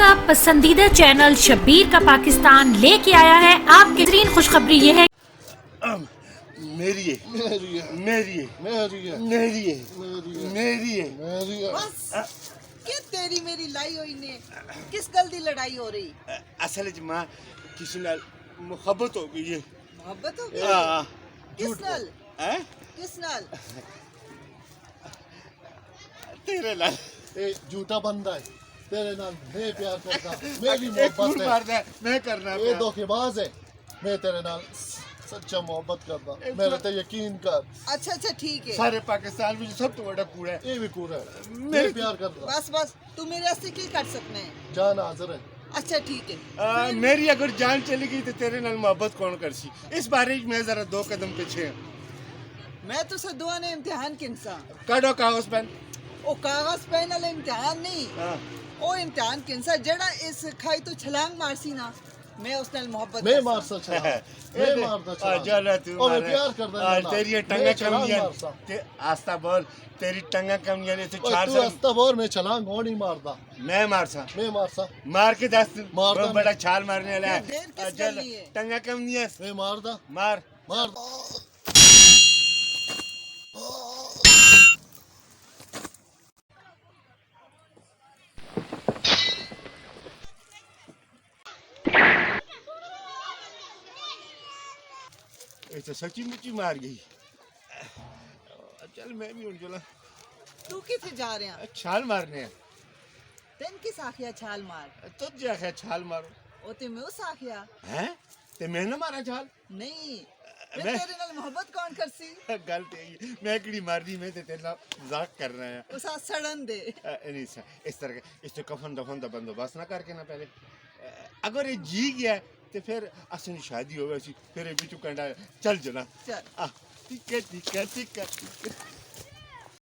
आपका पसंदीदा चैनल शब्बीर का पाकिस्तान लेके आया है आपके बेहतरीन खुशखबरी ये है। मेरी है मेरी है मेरी है मेरी है मेरी है मेरी है मेरी है बस कि तेरी मेरी लाई हुई ने किस गल दी लड़ाई हो रही? असल च मां किसी नाल मुहब्बत हो गई है। मोहब्बत हो गई? हाँ किस नाल? हैं किस नाल? तेरे नाल ए झूठा बंदा है तेरे नाल मैं प्यार करता मेरी एक मोहब्बत फूल है मारदा है मैं करना ये धोखेबाज है मैं तेरे नाल सच्चा मोहब्बत करता मेरे ते यकीन कर अच्छा अच्छा ठीक है। सारे पाकिस्तान में सब तो बड़ा कूड़ा है। ये भी कूड़ा है मैं मैं- प्यार करता बस बस तू मेरे वास्ते की कर सकना है? जान हाजिर है अच्छा ठीक है। मेरी अगर जान चली गई तो तेरे नाल मोहब्बत कौन करसी। इस बारे में जरा दो कदम पीछे हैं। मैं तो सदुआ ने इम्तिहान किनसा काटो कागज पेन। ओ कागज पेन वाला इम्तिहान नहीं हाँ। ओ इम्तिहान किनसा जेड़ा इस खाई तो छलांग मारसी ना मैं उस नाल मोहब्बत मैं करसा। मार सकता मैं मारता चलो तू और मैं मारे। प्यार करता तेरी ये टंगा कमियां आस्ता बोल तेरी टंगा कमियां ने तो ओए चार तू साल हंसता बोर मैं छलांग हो नहीं मारता मैं मारसा मैं मारता मार के दस मारता बहुत बड़ा छाल मारने वाला है। देर किस चल, गल की है? टंगा कमियां मैं मारता मार मार ये तो सच्ची मुच्ची मार गई। चल मैं भी उन चला तू किथे जा रहे हैं? छाल मारने हैं। तेन किस आखिया छाल मार? तो जाके छाल मारो ओ ते मैं उस आखिया हैं ते मैंने मारा छाल नहीं मैं मैं- तेरे नाल मोहब्बत कौन करसी? गलत है ये। मैं कड़ी मार दी मैं ते तेरा मजाक कर रहा है। उसा सड़न दे। नहीं इस तरह के इससे कफन दफन का बंदोबस्त ना करके ना पहले अगर ये जी गया तो फिर असली शादी हो वैसी फिर ये बिचू कंडा चल जना चल ठीक है ठीक है ठीक है